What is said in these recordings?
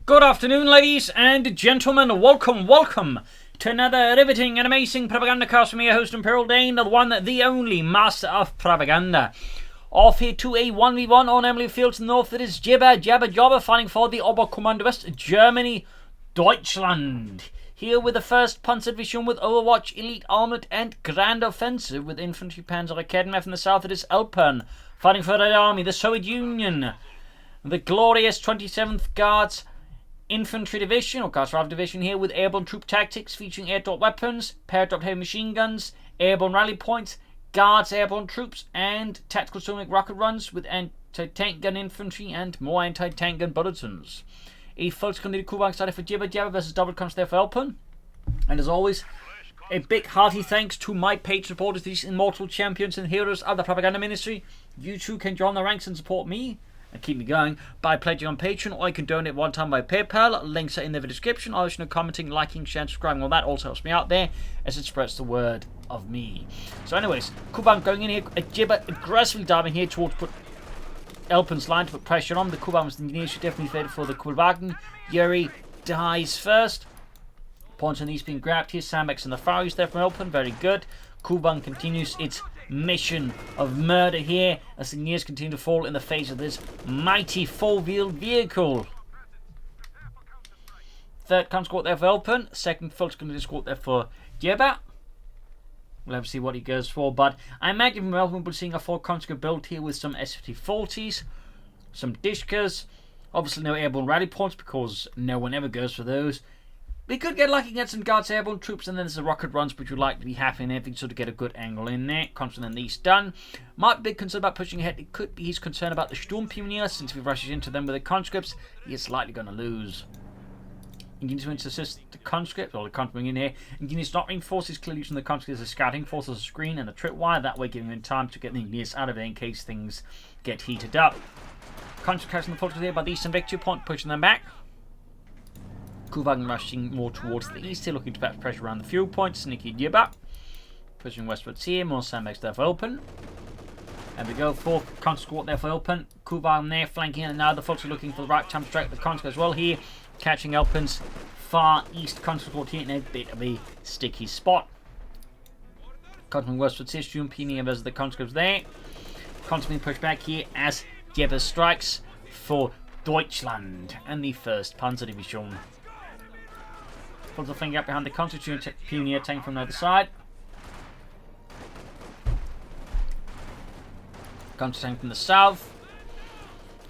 Good afternoon, ladies and gentlemen. Welcome to another riveting and amazing Propagandacast from your host, Imperial Dane, the one, the only master of propaganda. Off here to a 1v1 on Amilly Fields north. It is Jibber, Jabber fighting for the Oberkommando West, Germany, Deutschland. Here with the 1st Panzer Division with Overwatch, Elite Armored and Grand Offensive with Infantry Panzer Academy. From the south it is Elpern, fighting for the Red Army, the Soviet Union. The glorious 27th Guards Infantry Division, or Guards Rifle Division here with Airborne Troop Tactics featuring air-drop weapons, pair-drop heavy machine guns, Airborne Rally Points, Guards Airborne Troops, and Tactical Sonic Rocket Runs with anti-tank gun infantry and more anti-tank gun bulletins. A folks can do Kuban started for Jibber versus Double comes there for Elpern. And as always, a big hearty thanks to my paid supporters, these immortal champions and heroes of the propaganda ministry. You too can join the ranks and support me and keep me going by pledging on Patreon, or you can donate one time by PayPal. Links are in the description. Also, commenting, liking, sharing, subscribing, all that also helps me out there as it spreads the word of me. So anyways, Kuban going in here, a Jibber aggressively diving here towards Elpern's line to put pressure on. The Kuban was the initially definitely favored for the Kuban. Yuri dies first. Points on these being grabbed here. Sandbags in the far east there from Elpern, very good. Kuban continues its mission of murder here as the years continue to fall in the face of this mighty four-wheeled vehicle. 3rd conscript there for Elpern, 2nd folks going to escort there for Jibber. We'll have to see what he goes for, but I imagine from Elpern we'll be seeing a 4 conscript build here with some S5040s, some Dishkas, obviously no airborne rally points because no one ever goes for those. We could get lucky and get some Guards Airborne Troops, and then there's the rocket runs, which would like to be happening there. If we sort of get a good angle in there. Constant and these done. Might be a bit concerned about pushing ahead. It could be he's concerned about the Sturmpionier, since if he rushes into them with the conscripts, he is likely going to lose. Ingenious to assist the conscript, or the conscript in here. Ingenious not reinforces clearly using the conscript as a scouting force as a screen and the tripwire, that way giving him time to get the Ingenious out of there in case things get heated up. Conscript catching the forces here by the eastern victory point, pushing them back. Kuban rushing more towards the east here, looking to put pressure around the fuel point. Sneaky Jibber pushing westwards here, more sandbags there for Elpern. And we go for conscript there for Elpern. Kuban there flanking, and now the folks are looking for the right time to strike the conscript as well here, catching Elpern's far east conscript here in a bit of a sticky spot. Conscript westwards here, Sturmpionier versus the conscripts there. Conscript pushed back here as Jibber strikes for Deutschland and the 1st Panzer Division. Pulls the finger up behind the Pioneer tank from the other side. Comes tank from the south.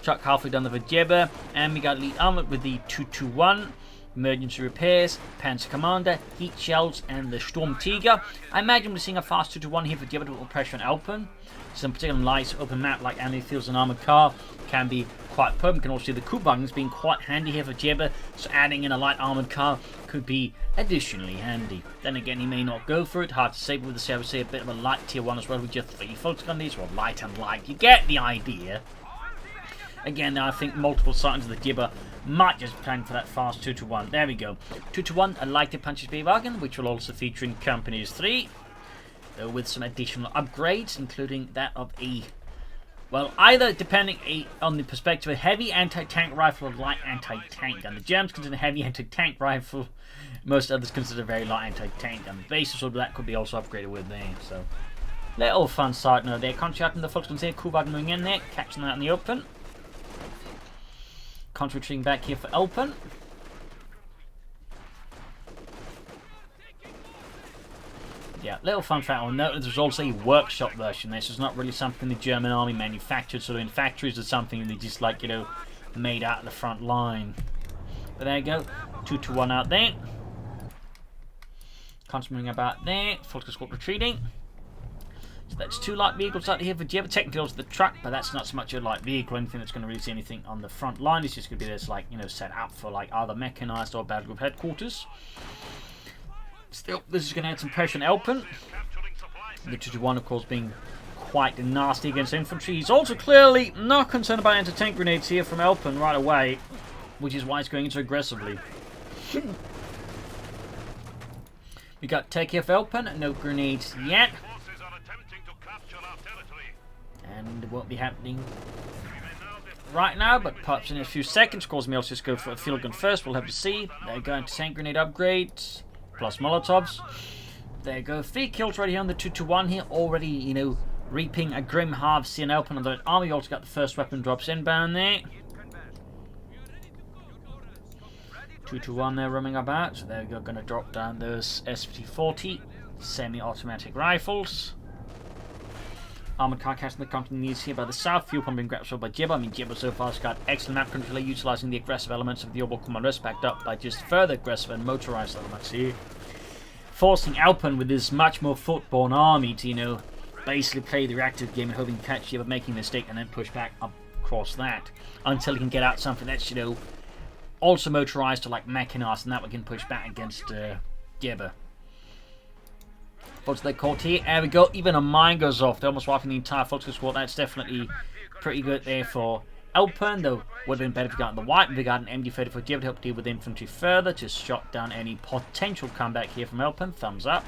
Truck halfway down the Jibber. And we got Elite Armored with the 221. Emergency repairs, Panzer Commander, heat shells, and the Storm Tiger. I imagine we're seeing a fast 2-1 here for Jibber to put pressure on Elpern. Some particular nice open map like Amilly Fields and Armored Car can be quite potent. You can also see the Kubans being quite handy here for Jibber, so adding in a light armored car could be additionally handy. Then again, he may not go for it. Hard to say, but with the I would say a bit of a light tier 1 as well with just 3 folks on these. Well, light and light. You get the idea. Again, I think multiple sightings of the Jibber might just plan for that fast 2-1. There we go. 2-1, a lighter punches B wagon, which will also feature in Companies 3. With some additional upgrades, including that of a, well, either depending on the perspective, a heavy anti-tank rifle or light anti-tank gun. The Germans consider heavy anti-tank rifle, most others consider very light anti-tank gun. The basis of that could be also upgraded with there. So, little fun side note there. Contracting the folks here, Kuban moving in there, catching that in the open. Retreating back here for Elpern. Yeah, little fun fact, I'll note there's also a workshop version. This is not really something the German army manufactured, so in factories it's something they just like, you know, made out of the front line. But there you go, 2-1 out there. Concentrating about there, Folks Squad retreating. So that's 2 light vehicles out here for Jibber. Technically also the truck, but that's not so much a light vehicle or anything that's going to really see anything on the front line. It's just going to be this, like, you know, set up for like either mechanized or battle group headquarters. Still, this is going to add some pressure on Elpern. The 2-1, of course, being quite nasty against infantry. He's also clearly not concerned about anti-tank grenades here from Elpern right away, which is why he's going into aggressively. We got tech here for Elpern, no grenades yet. And it won't be happening right now, but perhaps in a few seconds. Of course, may also just go for a field gun first. We'll have to see. They're going to tank grenade upgrades, plus Molotovs. There you go. 3 kills right here on the 2-1 here. Already, you know, reaping a grim harvest in Elpern. On the army, also got the first weapon drops inbound there. 2-1 there roaming about. So there we go. Going to drop down those SVT-40 semi-automatic rifles. Armoured car casting the continues here by the south. Fuel pump being grabbed by Jibber. I mean, Jibber so far has got excellent map control, utilising the aggressive elements of the Orbital Commanders, backed up by just further aggressive and motorised elements here. Forcing Elpern with his much more foot-borne army to, you know, basically play the reactive game and hoping to catch Jibber making a mistake and then push back across that until he can get out something that's, you know, also motorised to like mechanized, and that we can push back against Jibber. What's they called here? There we go. Even a mine goes off. They're almost wiping the entire Fluxus squad. That's definitely pretty good there for Elpern, though would have been better if we got the white. We got an MD-34 Jibber to help deal with infantry further, to shut down any potential comeback here from Elpern. Thumbs up.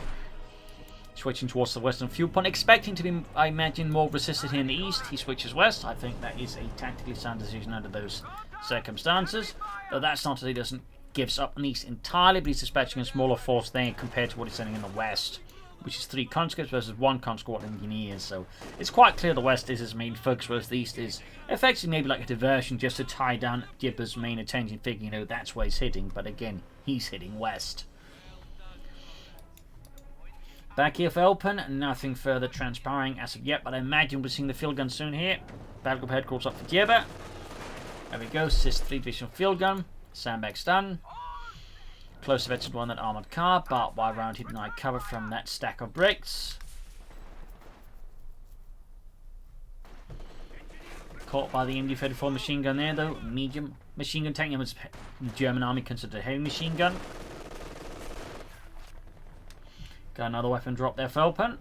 Switching towards the western fuel point, expecting to be, I imagine, more resistant here in the east. He switches west. I think that is a tactically sound decision under those circumstances. Though that's not that he doesn't give up on the east entirely, but he's dispatching a smaller force there compared to what he's sending in the west, which is 3 conscripts versus 1 conscript engineers. So it's quite clear the west is his main focus, whereas the east is effectively maybe like a diversion just to tie down Jibber's main attention, figuring, you know, that's where he's hitting. But again, he's hitting west. Back here for Elpern, nothing further transpiring as of yet, but I imagine we're seeing the field gun soon here. Battle group headquarters up for Jibber. There we go, Sis 3 division field gun. Sandbag's done. Close events to one that armoured car, barbed wire round hitting eye cover from that stack of bricks. Caught by the MD-34 machine gun there though. Medium machine gun tank, was the German army considered a heavy machine gun. Got another weapon drop there for Elpern.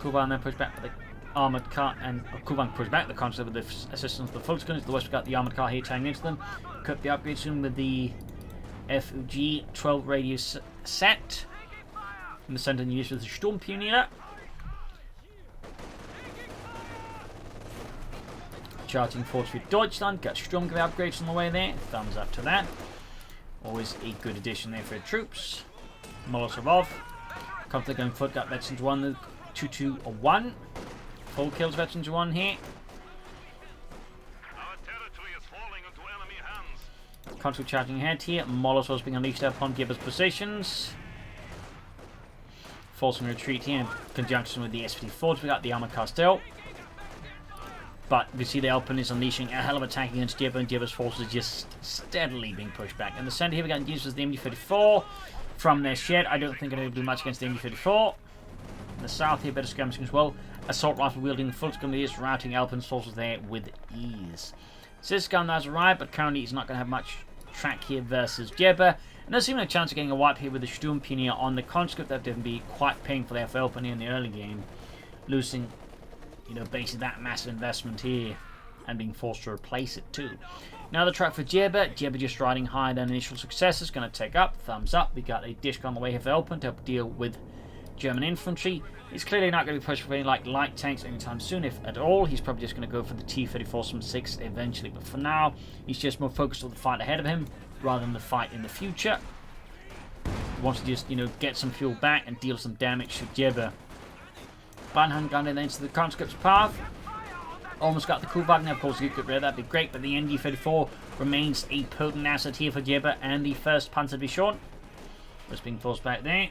Kuban then pushed back for the armoured car, and Kuban pushed back the concept with the assistance of the Volksgunners. The west we got the armoured car here tying into them. Could be upgraded soon with the FUG 12 radius set. In the centre used with the Sturmpionier. Charging force with Deutschland. Got Sturmgewehr upgrades on the way there. Thumbs up to that. Always a good addition there for the troops. Molotov off. Conflict going foot. Got veterans 1, 2-1. Full kills veterans 1 here. Conflict charging ahead here. Molotovs being unleashed upon Jibber's positions. Forcing retreat here in conjunction with the SVT-4s. We got the armoured car still. But we see the Elpern is unleashing a hell of a attack against Jibber, and Jibber's forces are just steadily being pushed back. In the centre here we got used as the MD-34 from their shed. I don't think it'll do much against the MD-34. In the south here, better skirmishing as well. Assault rifle wielding Volksgunners is routing Elpern's forces there with ease. Siscon has arrived, but currently he's not going to have much track here versus Jibber. And there's even a chance of getting a wipe here with the Sturmpionier on the conscript. That didn't be quite painful there for Elpern in the early game, losing, you know, basically that massive investment here and being forced to replace it too. Now the track for Jibber. Jibber just riding higher than initial successes. Going to take up. Thumbs up. We got a dish on the way here for Elpern to help deal with German infantry. He's clearly not going to be pushed for any like light tanks anytime soon, if at all. He's probably just going to go for the T-34 from 6 eventually. But for now, he's just more focused on the fight ahead of him rather than the fight in the future. He wants to just, you know, get some fuel back and deal some damage to Jibber. Banhan gun into the conscript's path. Almost got the Kuban. Of course, you could read that'd be great, but the ND-34 remains a potent asset here for Jibber and the 1st Panzerdivision. Was being forced back there.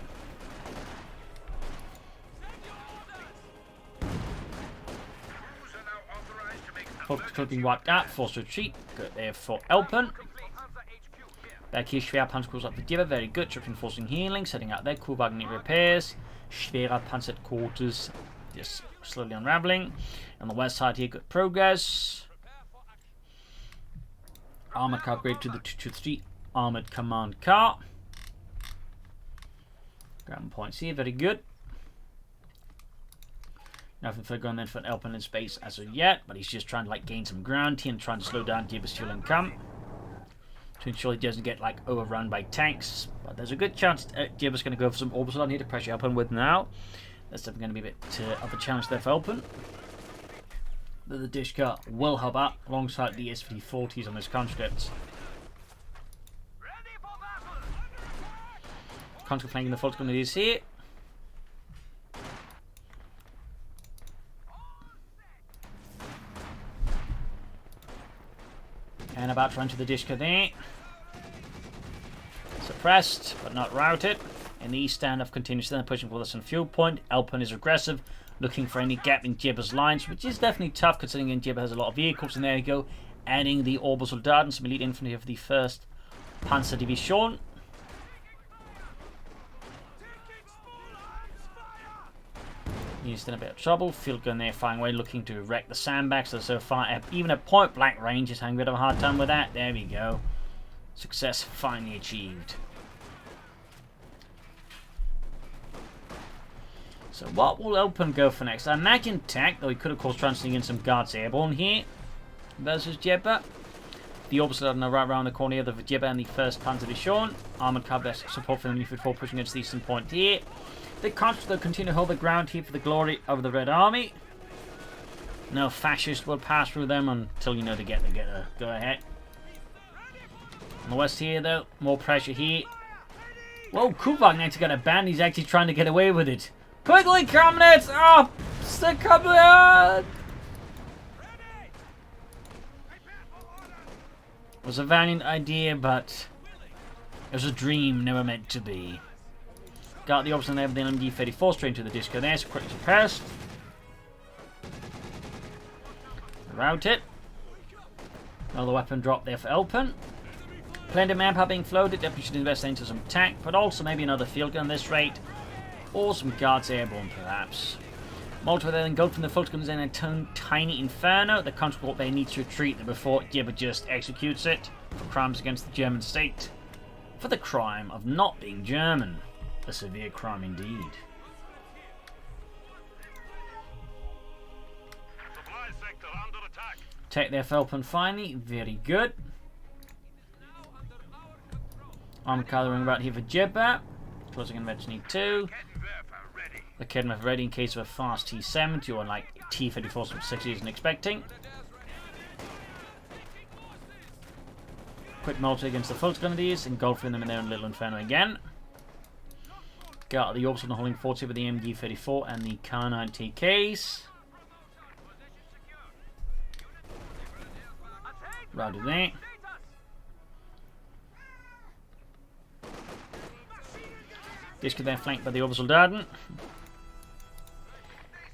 Focus being wiped out. Forced retreat. Good there for Elpern. Back here, Schwer Panzer calls up for Jibber. Very good. Troops enforcing healing. Setting out there. Kuban repairs. Schwerer Panzer quarters just slowly unraveling. On the west side here, good progress. Armoured car upgrade to the 223 armoured command car. Ground points here, very good. Nothing for going then for Elpern in space as of yet, but he's just trying to like gain some ground here and trying to slow down Jibber's fuel income to ensure he doesn't get like overrun by tanks. But there's a good chance Jibber's going to go for some orbital on here to pressure Elpern with now. That's definitely going to be a bit of a challenge there for Elpern. that the Dishka will help out alongside the SV40s on this conscript. Conscript flanking the Fulton is here. And about to run to the Dishka there. Suppressed, but not routed. In the east standoff continues, then pushing for the sun fuel point. Elpern is aggressive, looking for any gap in Jibber's lines, which is definitely tough considering Jibber has a lot of vehicles. And there you go, adding the Orbital Soldaten, some elite infantry for the 1st Panzer Division. He's in a bit of trouble. Field gun there firing away, looking to wreck the sandbags. So far, even at point blank range, is having a bit of a hard time with that. There we go. Success finally achieved. So what will Elpern go for next? I imagine tech, though he could of course try and sneak in some guards airborne here versus Jibber. The Orbital are right around the corner here, the Jibber and the 1st Panzer Division. Armoured cavalry support for the Amilly Fields pushing against the eastern point here. The Conscripts will continue to hold the ground here for the glory of the Red Army. No fascist will pass through them until you know they get the go ahead. On the west here though, more pressure here. Whoa, Kubak next got a band, he's actually trying to get away with it. Quickly, comrades! Oh, stick up there! It was a valiant idea, but it was a dream never meant to be. Got the option there with the MG-34 straight into the Dishka there, so quickly suppressed. Route it. Another weapon drop there for Elpern. Plenty of manpower being floated, definitely should invest into some tank, but also maybe another field gun at this rate. Or some guards airborne, perhaps. Multiple then go from the Fulton guns in a tiny inferno. The conscript they need to retreat before Jibber just executes it for crimes against the German state. For the crime of not being German. A severe crime indeed. Supply sector under attack. Take their Elpern finally. Very good. I'm coloring about here for Jibber. Closing inventory 2. The Kedmeth ready in case of a fast T-70 or like T-34 from 60 isn't expecting. Quick multi against the Fulton Grenadiers, engulfing them in their own little inferno again. Got the Orbital holding 40 with the MG-34 and the K9 TKs. Routed there. This could then flanked by the Orbital Soldaten.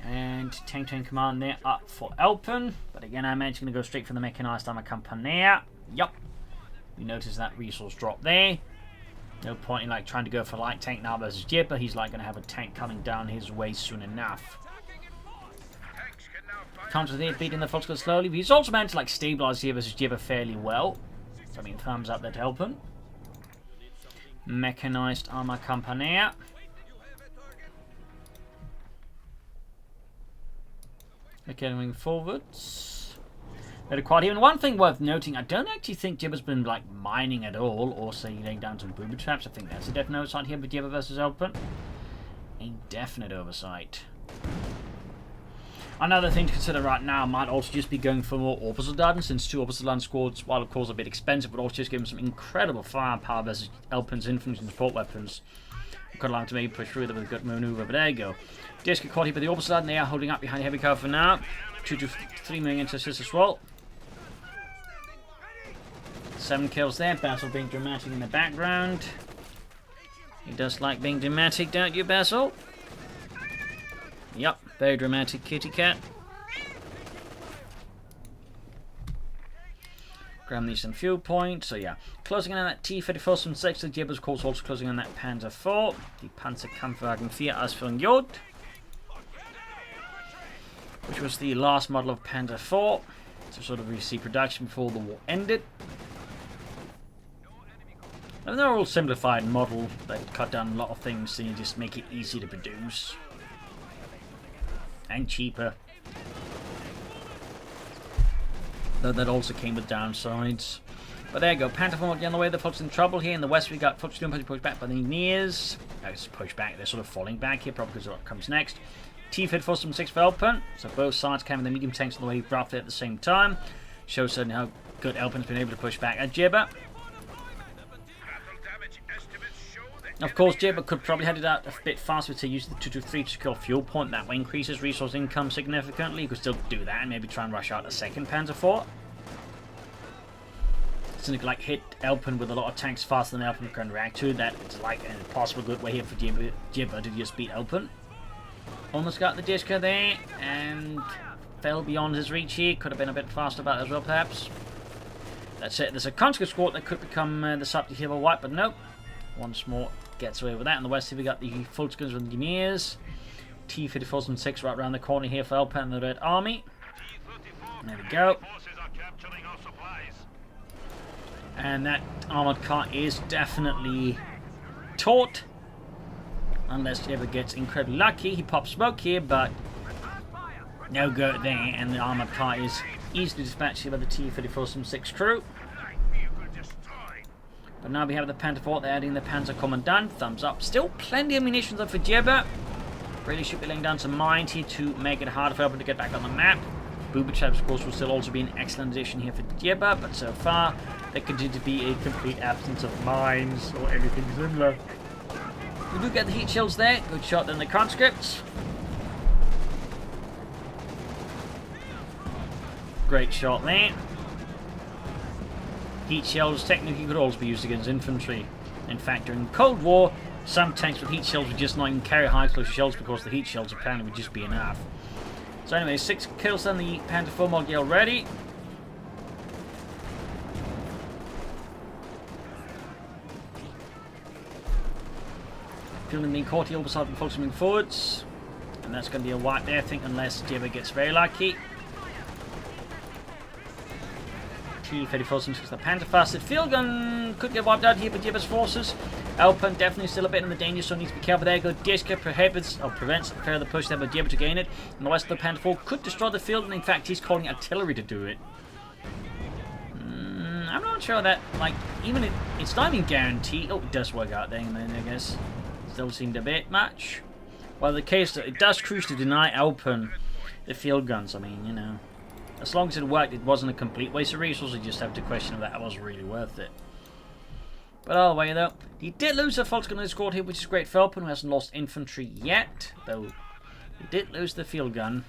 And Tank Train Command there up for Elpern. But again, I imagine going to go straight for the Mechanized Armour Company. Yup. You notice that resource drop there. No point in like trying to go for light tank now versus Jibber. He's like going to have a tank coming down his way soon enough. Counter there, beating the Fulton slowly. But he's also managed to like stabilize here versus Jibber fairly well. So I mean, thumbs up there to Elpern. Mechanized Armour Company. Okay, moving forwards. Very quiet here. And one thing worth noting, I don't actually think Jibber's been like mining at all, or say laying down some booby traps. I think that's a definite oversight here with Jibber versus Elpern. A definite oversight. Another thing to consider right now might also just be going for more Orbital Soldaten, since 2 Orbital Soldaten squads, while of course a bit expensive, would also just give him some incredible firepower versus Elpern's infantry and support weapons. Could allow him to maybe push through them with a good maneuver, but there you go. Disc caught here by the Orbital Soldaten, they are holding up behind heavy cover for now. 2 to 3 moving into assist as well. 7 kills there, Basil being dramatic in the background. He does like being dramatic, don't you, Basil? Yup, very dramatic kitty cat. Grab these some fuel points, so yeah. Closing in on that T-34 from 6, the Jibber, of course, also closing on that Panzer 4. The Panzerkampfwagen 4 Ausführung J, which was the last model of Panzer 4 to sort of receive production before the war ended. And they're all simplified model that cut down a lot of things so you just make it easy to produce. And cheaper. Though that also came with downsides. But there you go, Panther 4 on the way, the Fulton's in trouble here. In the west we got Fulton pushed back by the Engineers. It's pushed back, they're sort of falling back here, probably because of what comes next. T-34-6 for Elpern. So both sides carrying the medium tanks all the way roughly at the same time. Shows certainly how good Elpern's been able to push back at Jibber. Of course, Jibber could probably head it out a bit faster to use the 223 to secure fuel point. That way increases resource income significantly. You could still do that and maybe try and rush out a second Panzer IV. Something like hit Elpern with a lot of tanks faster than Elpern can react to. That is like an impossible good way here for Jibber to just beat Elpern. Almost got the Disco there and fell beyond his reach here. Could have been a bit faster about it as well, perhaps. That's it. There's a conscript squad that could become the subject here of a wipe, but nope. Once more gets away with that. In the west here we got the Volksguns and Engineers. T-34-6 right around the corner here for Elpern and the Red Army. There we go. And that armoured car is definitely taut. Unless Jibber gets incredibly lucky. He pops smoke here, but no go there. And the armoured car is easily dispatched here by the T-34-6 crew. But now we have the Panther IV, they're adding the Panzer Commandant. Thumbs up. Still plenty of munitions though for Jibber. Really should be laying down some mines here to make it harder for Elpern to get back on the map. Booby of course, will still also be an excellent addition here for Jibber, but so far there continues to be a complete absence of mines or anything similar. We do get the heat shields there. Good shot than the conscripts. Great shot there. Heat shells technically could also be used against infantry. In fact, during the Cold War, some tanks with heat shells would just not even carry high explosive shells because the heat shells apparently would just be enough. So anyway, 6 kills on the Panther IV model already. Feeling the Corti Obersalt and Volkswagen forwards. And that's going to be a wipe there, I think, unless Jibber gets very lucky. T-34-6 the Panther fasted. Field gun could get wiped out here by Jibber's forces. Elpern definitely still a bit in the danger, so needs to be careful there. Good Disco prohibits or prevents further push there by Jibber to gain it. And the rest of the Panther IV could destroy the field, and in fact he's calling artillery to do it. I'm not sure that, like, even it's not even guaranteed. Oh, it does work out there, and then I guess still seemed a bit much. Well, the case that it does cruise to deny Elpern the field guns. I mean, you know, as long as it worked, it wasn't a complete waste of resources. You just have to question if that was really worth it. But all the way though, he did lose a Volksgun in his squad here, which is great for Elpern, who hasn't lost infantry yet. Though he did lose the field gun.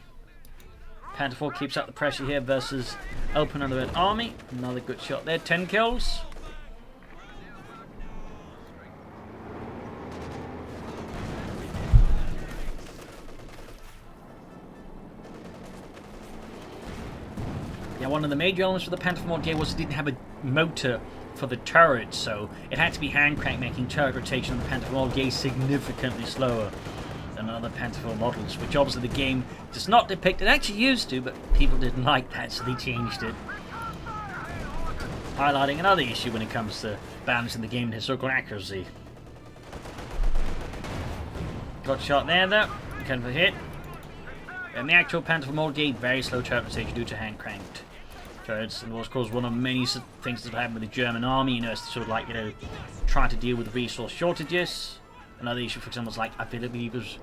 Panther IV keeps up the pressure here versus Elpern and the Red Army. Another good shot there, 10 kills. Yeah, one of the major elements for the Panther IV was it didn't have a motor for the turret, so it had to be hand crank, making turret rotation on the Panther IV significantly slower than other Panther IV models, which obviously the game does not depict. It actually used to, but people didn't like that, so they changed it. Highlighting another issue when it comes to balancing the game and historical accuracy. Got shot there though, kind of a hit. And the actual Panther IV model gave very slow turret rotation due to hand cranked turrets, and was of course one of many things that happened with the German army, you know, it's sort of like, you know, trying to deal with resource shortages. Another issue, for example, was like, I believe it was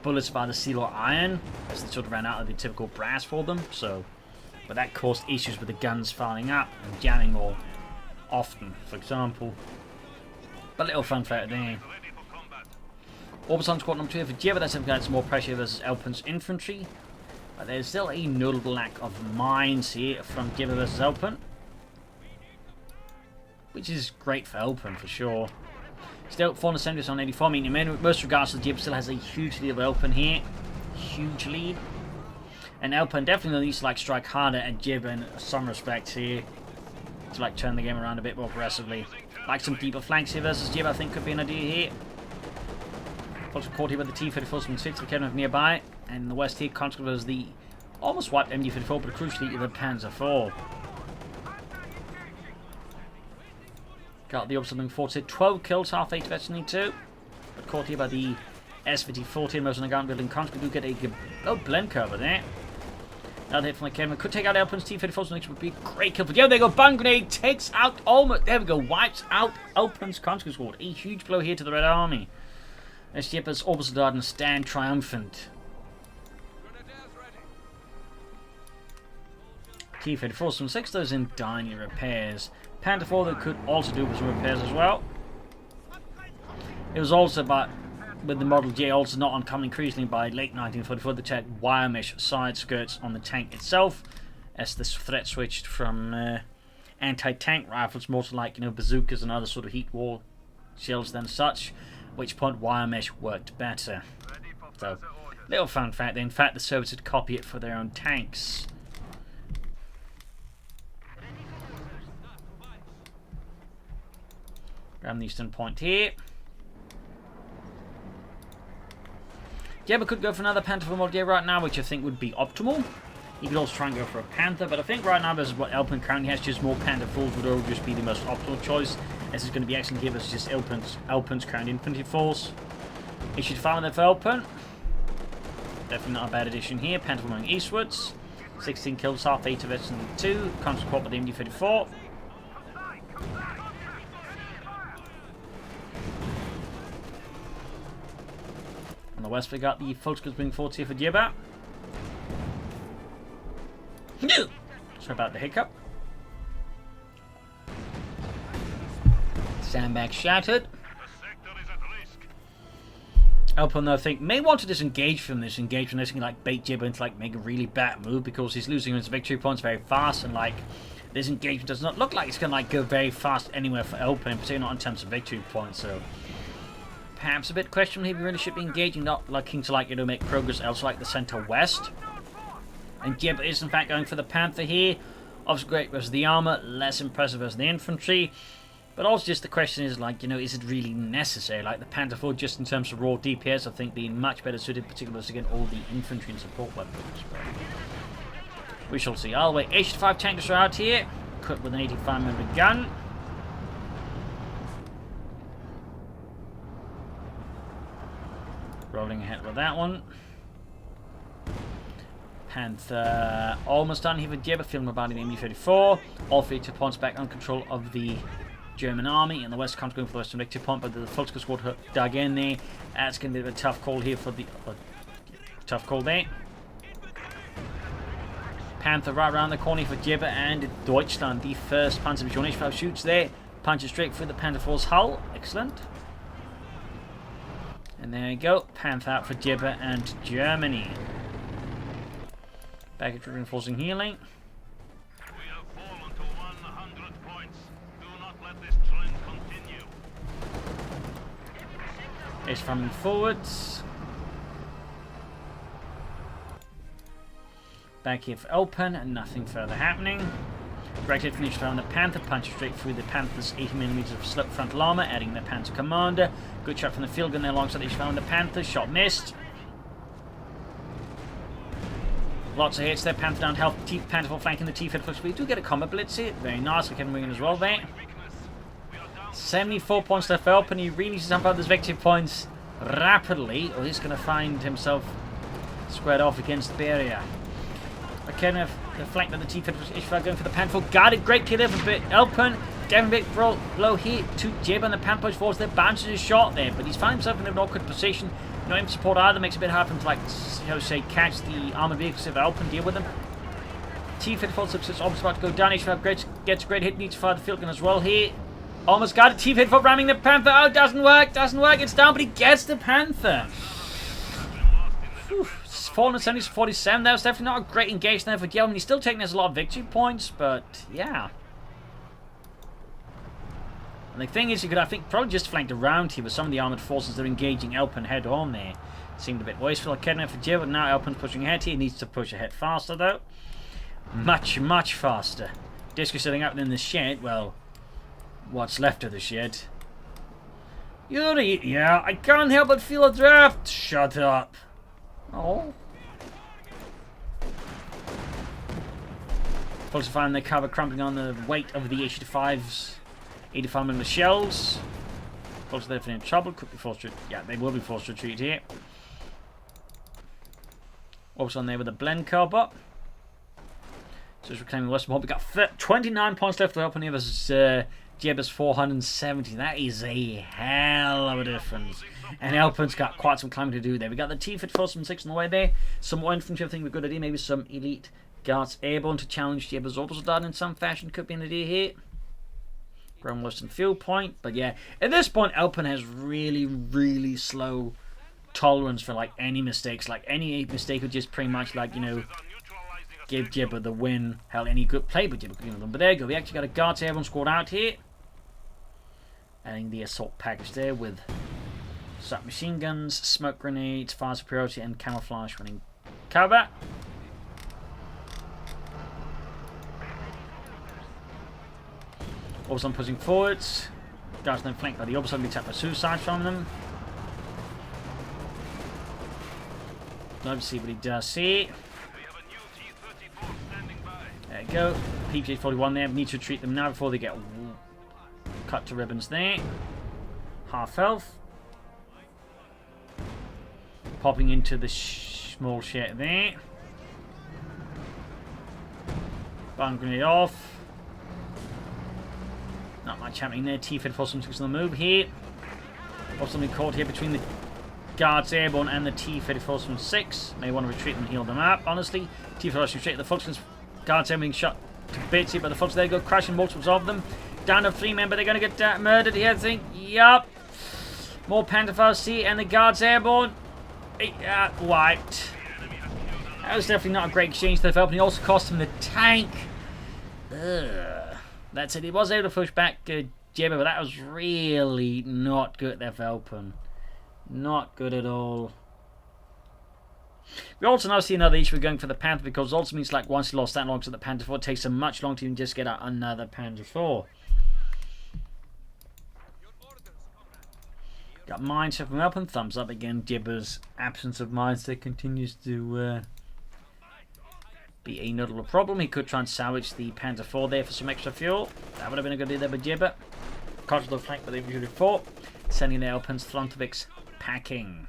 bullets by the steel or iron, as they sort of ran out of the typical brass for them, so, but that caused issues with the guns firing up and jamming more often, for example. But little fun fact there. Orbison squad number 2 for Jibber, that's something that's more pressure versus Elpern's infantry. But there's still a notable lack of mines here from Jibber versus Elpern, which is great for Elpern for sure. Still 470 on 84, meaning in most regards to Jibber still has a huge lead of Elpern here. Huge lead. And Elpern definitely needs to like strike harder at Jibber in some respects here, to like turn the game around a bit more aggressively. Like some deeper flanks here versus Jibber I think could be an idea here. Also caught here with the T-34-6 for Kevin nearby. And in the west here, Conscript was the almost wiped MD-34, but crucially the Panzer IV. Got the Upsilon 40, 12 kills, half 8 veteran too. But caught here by the SVT-14, most on the ground building. Conscript do get a blend cover there. Another hit from the Kevin. Could take out Elpern's T-34, which would be a great kill for Joe. There you go, Bun Grenade takes out almost, there we go, wipes out Elpern's Conscript squad. A huge blow here to the Red Army. As Jibber's Orbison Darden stand triumphant. T-34, some 6 those in tiny repairs. Panther 4 that could also do with some repairs as well. It was also about, with the Model J, also not uncommon increasingly by late 1944 to check wire mesh side skirts on the tank itself, as this threat switched from anti-tank rifles more to like, bazookas and other sort of heat wall shells than such, at which point wire mesh worked better. So, little fun fact, in fact the Soviets would copy it for their own tanks. Grab the eastern point here. Jibber could go for another Panther for Model J right now, which I think would be optimal. He could also try and go for a Panther, but I think right now, versus what Elpern currently has, just more Panther 4s would all just be the most optimal choice. This is going to be excellent here versus just Elpern's current infantry force. He should follow there for Elpern. Definitely not a bad addition here. Panther moving eastwards. 16 kills, half 8 of it and 2. Constant caught by the MD-34. On the west we got the Volkskas Wing 40 for Jibber. Sorry about the hiccup. Sandbag shattered. Elpern, though, I think, may want to disengage from this engagement. This can like bait Jibber into like make a really bad move because he's losing his victory points very fast, and like this engagement does not look like it's gonna like go very fast anywhere for Elpern, particularly not in terms of victory points. So perhaps a bit questionable if he really should be engaging, not looking to like make progress elsewhere like the center west. And Jibber is in fact going for the Panther here. Obviously great versus the armor, less impressive versus the infantry. But also just the question is like, is it really necessary? Like the Panther 4 just in terms of raw DPS I think being much better suited, particularly against all the infantry and support weapons. But we shall see. All the way, H5 tankers are out here, equipped with an 85mm gun. Rolling ahead with that one. Panther almost done here with Jibber, feeling about in the MD-34. All 32 points back on control of the German army, and the west comes going for the western victory point, but the Volkskas squad dug in there. That's going to be a tough call here for the tough call there. Panther right around the corner for Jibber, and Deutschland, the first Panzer Division H5 shoots there, punches straight through the Panther 4's hull. Excellent. And there you go, Panther out for Jibber and Germany. Baggage reinforcing healing. We have fallen to 100 points. Do not let this trend continue. It's coming forwards. Back here for Elpern, and nothing further happening. Direct hit finished around the Panther, punches straight through the Panther's 80mm of sloped frontal armor, adding the Panther commander. Good shot from the field gun there alongside each found the Panther. Shot missed. Lots of hits there. Panther down health. Panther 4 flanking the T-34. We do get a combat blitz here. Very nice. Kevin Wingen as well there. 74 points left for Elpern. He really needs to jump out those victory points rapidly, or he's going to find himself squared off against the barrier. Kevin flanked by the T-34 going for the Panther 4. Got it. Great kill there for Elpern. Gavin big blow here to Jibber, and the Panther push forwards there. Bounces his shot there, but he's found himself in an awkward position. No aim support either, makes it a bit hard for him to, like, catch the armored vehicles if Elpern deal with them. T-54 is almost about to go down. H5 gets a great hit, needs to fire the field gun as well here. Almost got it. T-54 ramming the Panther. Oh, doesn't work. It's down, but he gets the Panther. Whew. It's fallen at 70-47. That was definitely not a great engagement there for Gelman. He's still taking us a lot of victory points, but yeah. And the thing is, you could, I think, probably just flanked around here with some of the armoured forces that are engaging Elpern head on there. Seemed a bit wasteful. Kedner for Jibber, but now Elpern's pushing ahead here. He needs to push ahead faster, though. Much, much faster. Disco setting up in the shed. Well, what's left of the shed. Yuri, yeah, I can't help but feel a draft. Shut up. Oh. Falsifying their cover, crumpling on the weight of the H-85's 85mm shells. Also, they're in trouble. Could be forced to. Yeah, they will be forced to retreat here. Also on there with a blend carb. So it's reclaiming Western Port. We got 29 points left to open here versus Jibber's 470. That is a hell of a difference. And Elpern's got quite some climbing to do there. We got the T-54 from 6 on the way there. Some more infantry, I think we're good at. Maybe some elite Guards Airborne to challenge Jibber's orbital dart in some fashion could be an idea here. Ground lost in field point, but yeah, at this point Elpern has really slow tolerance for like any mistakes. Like any mistake would just pretty much like, you know, give Jibber the win. Hell, any good play, but Jibber could win them. But there you go, we actually got a Guards Airborne squad out here. Adding the assault package there with submachine guns, smoke grenades, fire superiority, and camouflage running cover. Also, I'm pushing forwards. Guards then flanked by the opposite, be attacked by suicide from them. Let's see what he does here. There you go. PJ-41 there. Need to treat them now before they get cut to ribbons there. Half health. Popping into the small shed there. Bomb grenade off. Not much happening there. T-34 on the move here. Or something caught here between the Guards Airborne and the T-34 May want to retreat and heal them up, honestly. T-34 retreat. The Falcons Guards Airborne being shot to bits here, but the Falcons there go crashing multiples of them. Down to 3 men, but they're going to get murdered here, I think. Yup. More Panther here, and the Guards Airborne. Wiped. That was definitely not a great exchange to the Elpern. He also cost him the tank. That said, he was able to push back Jibber, but that was really not good there for Elpern. Not good at all. We also now see another issue with going for the Panther, because it also means like once he lost that long to the Panther 4, it takes him much longer to even just get out another Panther 4. Got mindset from Elpern, thumbs up again. Jibber's absence of mindset continues to be a notable problem. He could try and salvage the Panther 4 there for some extra fuel. That would have been a good idea there by Jibber. Control the flank, but they've usually fought. Sending the Elpern's Throntovics packing.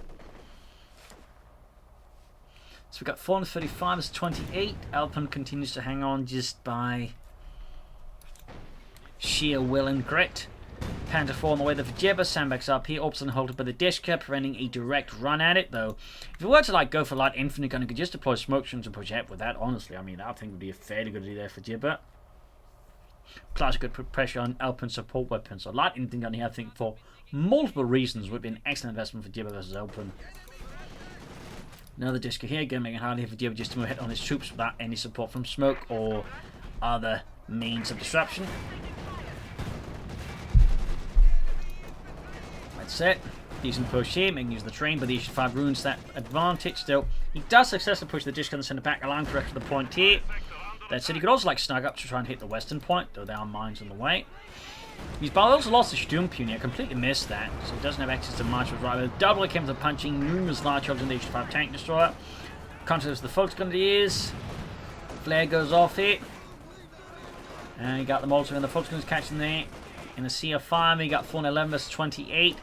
So we've got 435 as 28. Elpern continues to hang on just by sheer will and grit. Panther 4 on the way there for Jibber. Sandbags up here. Orpson halted by the Dishka, preventing a direct run at it, though. If you were to like go for light infinite gun, you could just deploy smoke streams and push ahead with that, honestly. I mean, I think would be a fairly good idea there for Jibber. Plus, you could put pressure on Elpern support weapons. So light infinite gun here, I think, for multiple reasons, would be an excellent investment for Jibber versus Elpern. Another Dishka here, again making it hard here for Jibber just to move ahead on his troops without any support from smoke or other means of disruption. That's it. Decent push here, making use of the terrain, but the issue 5 ruins that advantage. Still, he does successfully push the Dishka in the centre back, allowing for the rest of the point here. That said, he could also like snug up to try and hit the western point, though there are mines on the way. He's also lost the Sturmpionier. I completely missed that, so he doesn't have access to much of right. Double attempt at punching numerous large charges in the H5 tank destroyer. Contrast the Volksgundiers. Flare goes off here. And you got the Molotov and the Volksguns catching there. In the sea of fire, we got 411 versus 28.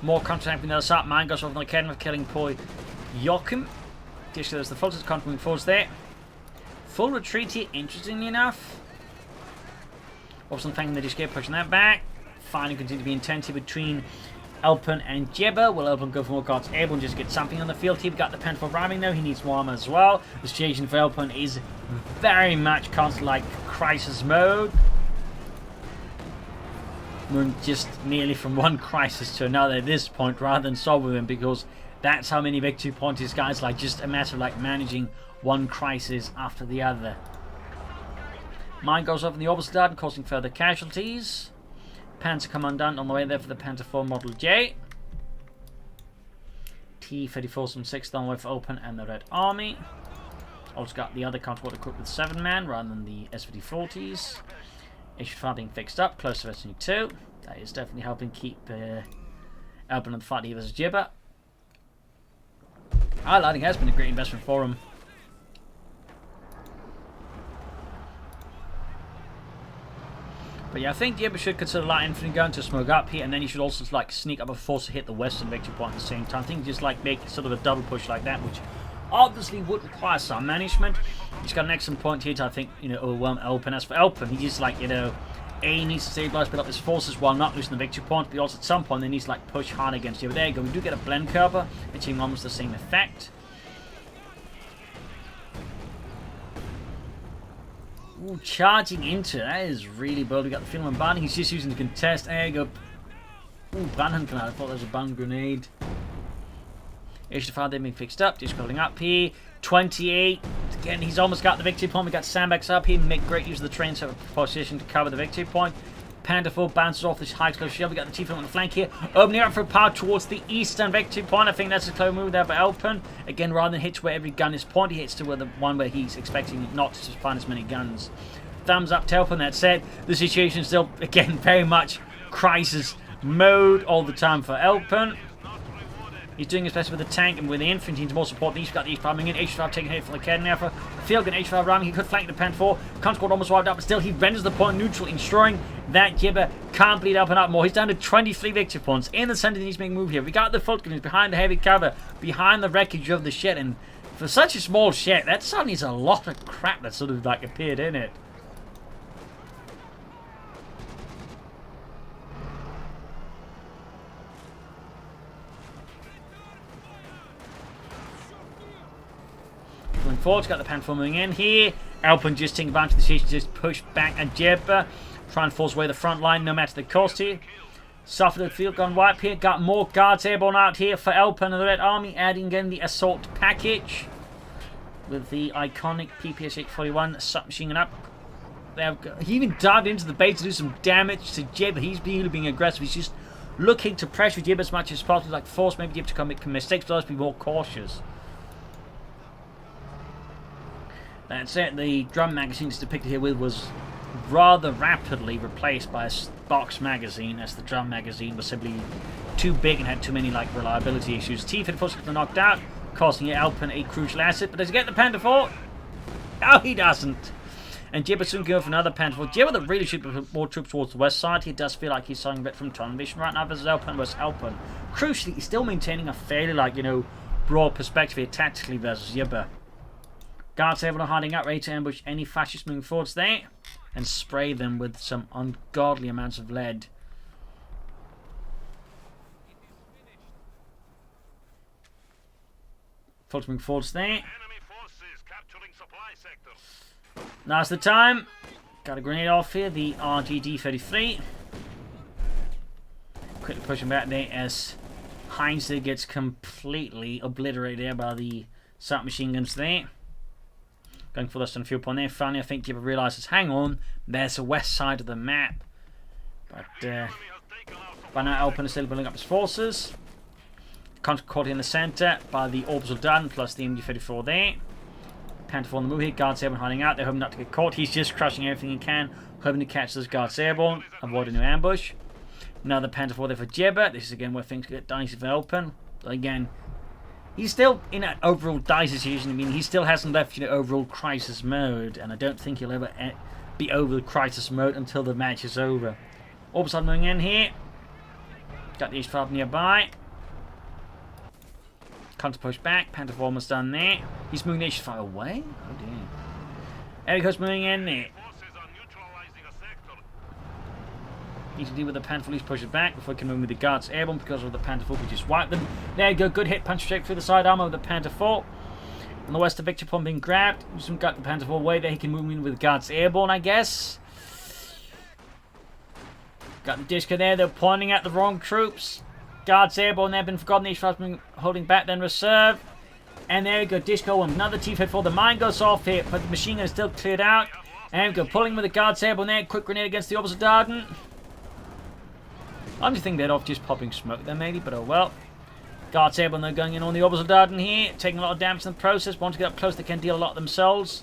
More contract from the other side. Mine goes off on the cannon, killing poor Joachim. There's the Volksguns continuing forwards there. Full retreat here, interestingly enough. Also thanking the escape, pushing that back. Finally continue to be intense here between Elpern and Jibber. Will Elpern go for more Guards Airborne, just get something on the field here? We got the Panther rhyming though, he needs more armor as well. The situation for Elpern is very much constant like crisis mode. We're just nearly from one crisis to another at this point rather than solving them, because that's how many victory points these guys like, just a matter of like managing one crisis after the other. Mine goes off in the opposite garden, causing further casualties. Panzer Commandant on the way there for the Panther 4 Model J. T-34 from 6th on the way for Elpern and the Red Army. Also got the other counterpart equipped with 7-man rather than the SVT-40s. H5 being fixed up, close to Destiny 2. That is definitely helping keep Elpern in the fight here versus Jibber. Highlighting has been a great investment for him. But yeah, I think Jibber should consider light infantry gun to smoke up here, and then he should also like sneak up a force to hit the western victory point at the same time. I think just like make sort of a double push like that, which obviously would require some management. He's got an excellent point here to, I think, you know, overwhelm Elpern. As for Elpern, he just like, you know, he needs to stabilize, build up his forces while not losing the victory point, but also at some point they need to like push hard against Jibber. There you go, we do get a blend curver, achieving almost the same effect. Ooh, charging into it. That is really bold. We got the feeling on Barney. He's just using the contest. There you go. Ooh, Brandon can I thought there was a band grenade. H5 they've been fixed up. Just building up here. 28. Again, he's almost got the victory point. We got sandbags up here. Make great use of the train set position to cover the victory point. Panda 4 bounces off this high explosive shield. We got the T-Flip on the flank here. Opening up for a power towards the eastern victory point. I think that's a clever move there by Elpern. Again, rather than hit to where every gun is pointed, he hits to where the one where he's expecting not to find as many guns. Thumbs up to Elpern. That said, the situation is still, again, very much crisis mode all the time for Elpern. He's doing his best with the tank and with the infantry to more support. He's got the H5 coming in. H5 taking a hit from the cannon for field gun. H5 ramming. He could flank the Panther 4. Consquad almost wiped out, but still he renders the point neutral, ensuring that Jibber can't bleed up and up more. He's down to 23 victory points. In the center, he's making a move here. We got the foot gunners behind the heavy cover, behind the wreckage of the shed. And for such a small shed, that suddenly is a lot of crap that sort of like appeared in it. Going forward, got the Panther moving in here. Elpern just taking advantage of the situation, just push back and Jibber. Try and force away the front line, no matter the cost here. Suffer the field gun wipe here. Got more guards airborne out here for Elpern and the Red Army, adding in the assault package with the iconic PPS 841 submachine gun up. He even dived into the base to do some damage to Jibber. He's really being aggressive. He's just looking to pressure Jibber as much as possible, like force maybe Jibber to make mistakes, but let's be more cautious. That's it. The drum magazine depicted here with was rather rapidly replaced by a box magazine, as the drum magazine was simply too big and had too many like reliability issues. T-Fit forces knocked out, costing Elpern a crucial asset. But does he get the Panther 4? No, he doesn't. And Jibber soon go for another Panther 4. Jibber that really should put more troops towards the west side. He does feel like he's starting a bit from tunnel vision right now versus Elpern versus Elpern. Crucially, he's still maintaining a fairly like broad perspective here tactically versus Jibber. Guards able to hiding out, ready to ambush any fascists moving forwards there and spray them with some ungodly amounts of lead. Folks moving forwards there. Enemy forces capturing supply sectors. Now's the time. Got a grenade off here, the RGD-33. Quickly pushing back there as Heinz gets completely obliterated there by the submachine guns there. Going for less than a few upon there. Finally, I think Jibber realises, hang on, there's the west side of the map. But by now, Elpern is still building up his forces. Caught in the centre by the Orbital Darden plus the MG-34 there. Panther 4 on the move here. Guards Airborne hiding out. They're hoping not to get caught. He's just crushing everything he can, hoping to catch those Guards Airborne, avoiding an ambush. Another Panther 4 there for Jibber. This is again where things get dicey for Elpern. Again, he's still in an overall dicey situation. I mean, he still hasn't left overall crisis mode, and I don't think he'll ever be over the crisis mode until the match is over. Orbital moving in here. Got the H5 nearby. Counter push back. Panther 4 almost done there. He's moving the H5 away. Oh dear. Eric's moving in there. Need to deal with the Panther 4. He's push it back before he can move with the Guards Airborne because of the Panther 4. We just wiped them. There you go. Good hit. Punch straight through the side armor with the Panther 4. On the west, the victory point being grabbed. Just got the Panther 4 away there. He can move in with the Guards Airborne, I guess. Got the Disco there. They're pointing at the wrong troops. Guards Airborne, they've been forgotten. Each has been holding back, then reserve. And there we go, Disco and another T-Fit 4. The mine goes off here, but the machine gun is still cleared out. And we go, pulling with the Guards Airborne there. Quick grenade against the Orbital Darden. I'm just thinking they're off just popping smoke there, maybe, but oh well. Guards Airborne, they're going in on the Orbital Darden here. Taking a lot of damage in the process. Want to get up close, they can deal a lot themselves.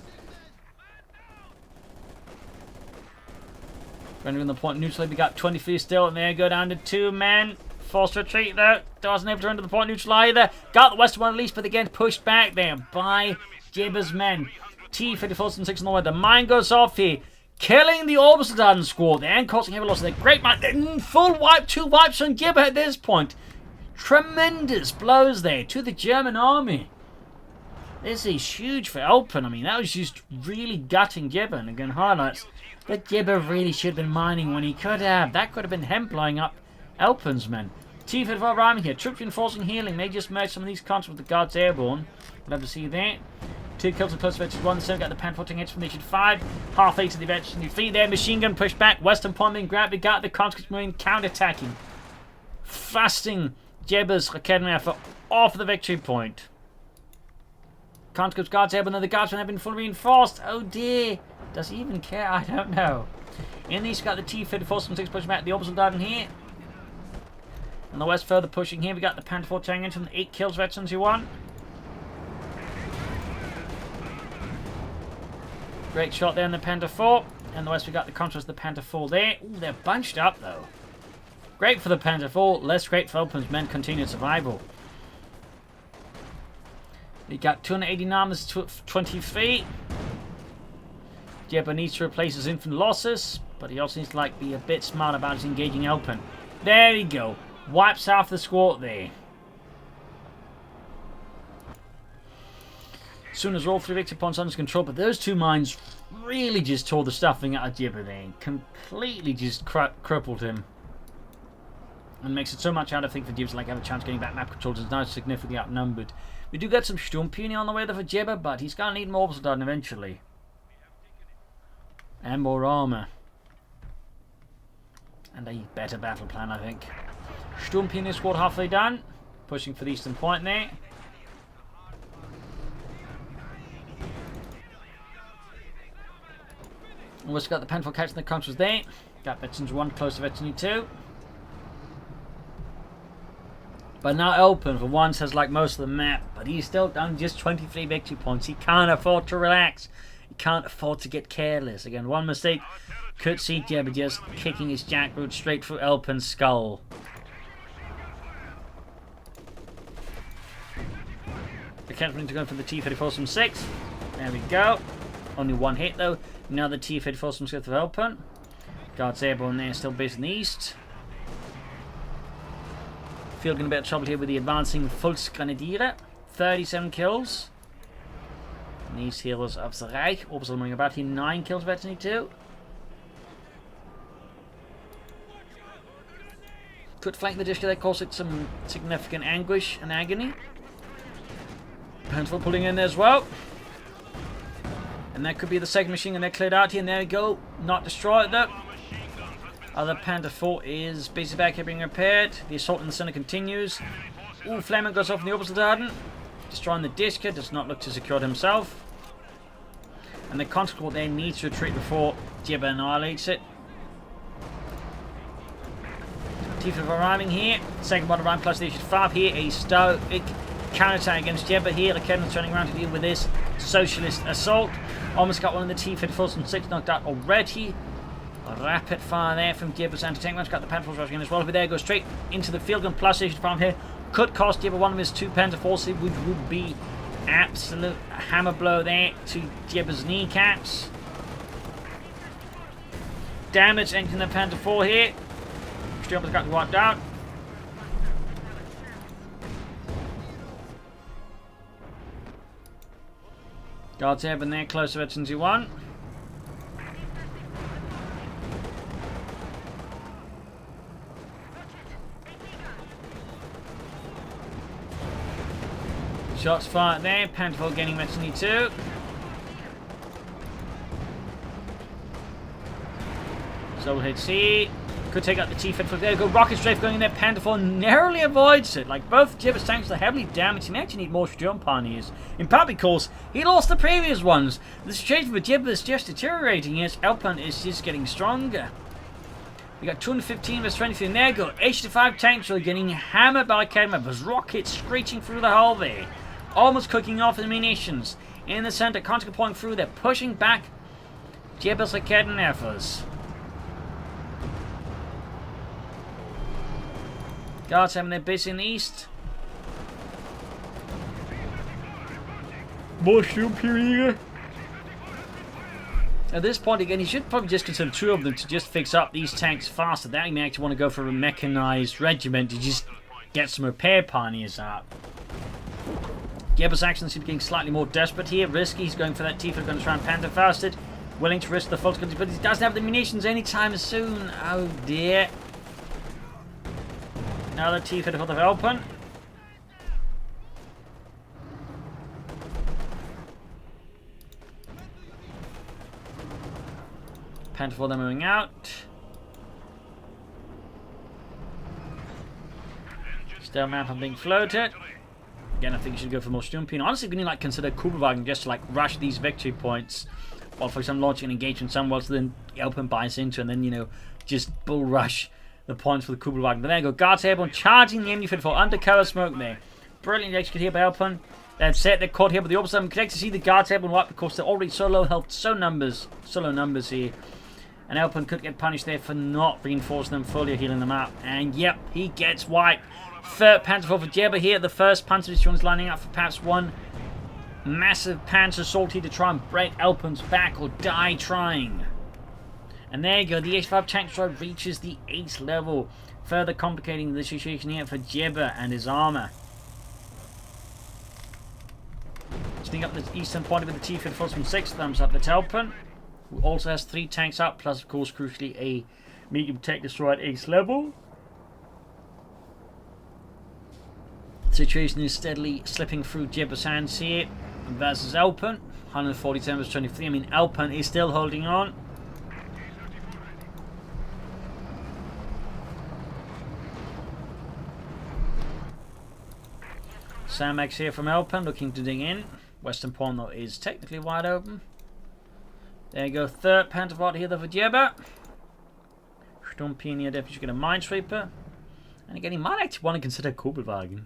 Rendering the point neutral, we got 23 still, and there go down to 2 men. Forced retreat though. Wasn't able to render the point neutral either. Got the western one at least, but again pushed back there by Jibber's men. T-54 and 6 on the way. The mine goes off here. Killing the Orbital Darden squad there and causing heavy loss. They're great mine. Full wipe. 2 wipes on Jibber at this point. Tremendous blows there to the German army. This is huge for Elpern. I mean, that was just really gutting Jibber. And again, highlights that Jibber really should have been mining when he could have. That could have been him blowing up Elpern's men. T-54 rhyming here. Troops reinforcing healing. They just merged some of these cons with the Guards Airborne. We'll have to see that. 2 kills with close veterans 1. So got the Panther hits from Nation 5. Half 8 of the veterans fleet there. Machine gun pushed back. Western point being grabbed. We got the conscript marine counter-attacking. Fasting Jibber's academy effort off the victory point. Conscripts guards airborne, though the guardsmen have been fully reinforced. Oh dear. Does he even care? I don't know. In the east, got the T-54 from 6 pushing back the orbital garden here. In the west, further pushing here, we got the Panther 4 tearing into the 8 kills veterans who won. Great shot there in the Panther 4. In the west, we got the contrast of the Panther 4 there. Ooh, they're bunched up though. Great for the Panther 4, less great for Elpern's men continued survival. We got 289 armors, 23. Jibber needs to replace his infant losses, but he also needs to be a bit smart about his engaging Elpern. There we go. Wipes half the squad there. As soon as all 3 victory points under control, but those 2 mines really just tore the stuffing out of Jibber there. Completely just crippled him. And makes it so much harder, I think, for Jibber to have a chance getting back map controls. He's now significantly outnumbered. We do get some Sturmpeony on the way there for Jibber, but he's going to need more orbital done eventually. And more armor. And a better battle plan, I think. Sturmpeony squad halfway done. Pushing for the eastern point there. And we've got the Panther catching the counters there. Got veterans 1 close to veteran 2. But now Elpern for once has most of the map, but he's still done just 23 victory points. He can't afford to relax. He can't afford to get careless. Again, one mistake could see Jibber just kicking his jackroot straight through Elpern's skull. The Captain to go for the T-34 from 6. There we go. Only 1 hit though. Now the T-34 from 6 of Elpern. Guards Airborne there, still based in the east. Field in a bit of trouble here with the advancing Volksgrenadiere. 37 kills. And these heroes of the Reich. Orbital moving about here. 9 kills, veteran 2. Could flank the district there, cause it some significant anguish and agony. Panther pulling in there as well. And that could be the second machine gun they're cleared out here. And there we go. Not destroyed though. Other Panther 4 is basically back here being repaired. The assault in the center continues. Ooh, Fleming goes off in the orbital garden. Destroying the Disca, does not look to secure himself. And the Conscript there needs to retreat before Jibber annihilates it. T-5 arriving here. Second one arriving plus Nation 5 here. A stoic counterattack against Jibber here. The Kedman's turning around to deal with this socialist assault. Almost got one of the T-54s from 6 knocked out already. A rapid fire there from Jibber's anti-tank one's got the Panther rushing in as well. Over there, goes straight into the field gun plus Nation farm here. Could cost Jibber one of his 2 Panther forces, which would be absolute hammer blow there to Jibber's kneecaps. Damage entering the Panther 4 here. Jibber's got wiped out. Guards Airborne there, close to veterans 1. Shots fired there, Panther 4 getting veteran 2. So hit C. Could take out the T-54. There we go. Rocket strafe going in there. Panther 4 narrowly avoids it. Both Jibber's tanks are heavily damaged. He may actually need more Sturmpeonies. In part because he lost the previous ones. The situation with Jibber is just deteriorating as Elpern is just getting stronger. We got 215 versus 23. And there we go. 85 tanks are getting hammered by Kedman. There's rockets screeching through the hull there. Almost cooking off the munitions. In the center, Conscript pouring through. They're pushing back Jibber's Kedman efforts. Guards having their base in the east. More Sturmpeonier. At this point, again, he should probably just consider 2 of them to just fix up these tanks faster. That he may actually want to go for a mechanized regiment to just get some repair pioneers out. Jibber's actions seem to be getting slightly more desperate here. Risky, he's going for that T-4 gun to try and Panther fasted. Willing to risk the false guns, but he doesn't have the munitions anytime soon. Oh dear. Another T-4 for the Elpern. Panther they're moving out. Still map being floated. Again, I think you should go for more Stumping. Honestly, we need like consider Kubelwagen just to like rush these victory points. Or for example, launching an engagement somewhere so then Elpern buys into and then, you know, just bull rush the points for the Kubelwagen. But there you go. Guards Airborne charging the enemy for undercover smoke there. Brilliant execute here by Elpern. They've set, they're caught here, but the opposite side, we can actually see the Guards Airborne wipe because they're already so low health, so low numbers here. And Elpern could get punished there for not reinforcing them fully or healing them up. And yep, he gets wiped. Third Panther for Jibber here. The first Panzer Division is lining up for perhaps one massive Panzer assault here to try and break Elpern's back or die trying. And there you go. The H5 tank destroyer reaches the 8th level, further complicating the situation here for Jibber and his armor. Sneak up the eastern point with the T-54 from 6 thumbs up. That's Elpern, who also has 3 tanks up, plus of course crucially a medium tank destroyer at 8th level. Situation is steadily slipping through Jibber's hands here versus Elpern. 147 versus 23. I mean, Elpern is still holding on. Sandbags here from Elpern looking to dig in. Western point though is technically wide open. There you go. Third Panther here though for Jibber. Stumpin here definitely should get a Minesweeper. And again, he might actually want to consider Kubelwagen.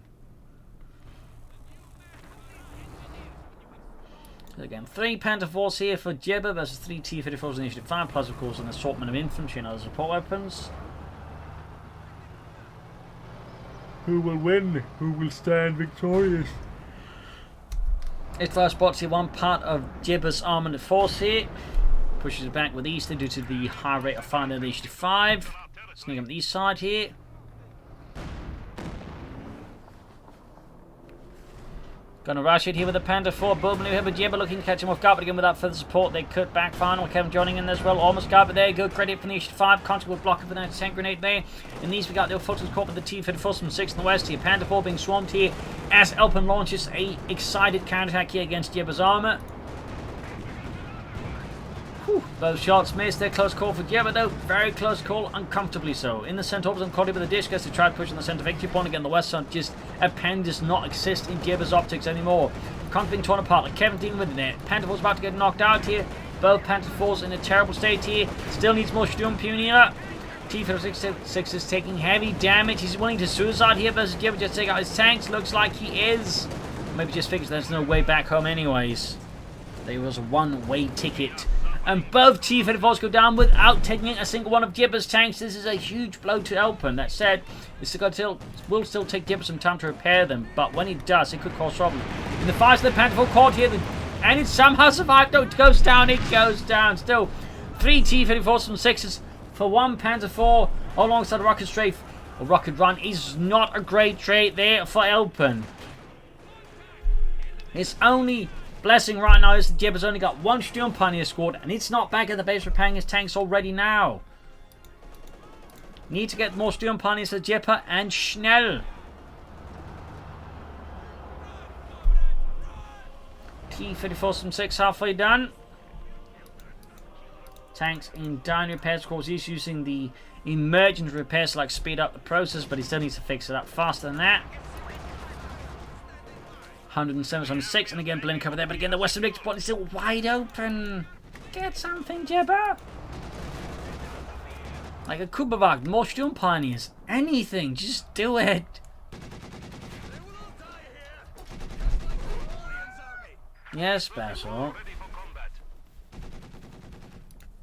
So again, 3 Panther Force here for Jibber versus 3 T-54s Initiative 5, plus of course an assortment of infantry and other support weapons. Who will win? Who will stand victorious? Its first spots here, one part of Jibber's armoured force here. Pushes it back with Easter due to the high rate of fire in Initiative 5. Sneak up the east side here. Gonna rush it here with the Panther 4. Bourbon here with Jibber looking to catch him off guard, but again without further support they could back final. Kevin joining in as well. Almost got, but there you go. Credit for the Initiative 5. Constable blocker for the 90% grenade there. In these we got the Forces caught with the T-54 from 6 in the west here. Panther 4 being swarmed here as Elpern launches a excited counterattack here against Jibber's armor. Whew, those shots missed. They're close call for Jibber though. Very close call, uncomfortably so. In the center opposite, caught with the discus to try to push on the center victory point. Again, the west side just Elpern does not exist in Jibber's optics anymore. Conk being torn apart like Kevin dealing with it there. Panther 4's about to get knocked out here. Both Panther 4's in a terrible state here. Still needs more Sturmpeon here. T-56 is taking heavy damage. He's willing to suicide here versus Jibber. Just take out his tanks. Looks like he is. Maybe just figures there's no way back home anyways. There was a one-way ticket. And both T-54s go down without taking a single one of Jibber's tanks. This is a huge blow to Elpern. That said, it will still take Jibber some time to repair them, but when he does, it could cause problems. In the fires of the Panther 4 caught here, and it somehow survived. No, it goes down, it goes down. Still, 3 T-54s from 6s for 1 Panther 4 alongside a Rocket Strafe. Or Rocket Run is not a great trade there for Elpern. His only blessing right now is that Jibber's only got 1 Sturmpioneer squad, and it's not back at the base repairing his tanks already now. Need to get more Sturmpioneers for Jibber and schnell. T-54 from 6 halfway done. Tanks in down repairs, of course he's using the emergent repairs to like speed up the process, but he still needs to fix it up faster than that. 107 on 6, and again blend cover there, but again the western victory point is still wide open. Get something, Jibber. Like a Kubelwagen, more Sturmpioneers, anything, just do it. Yes, special.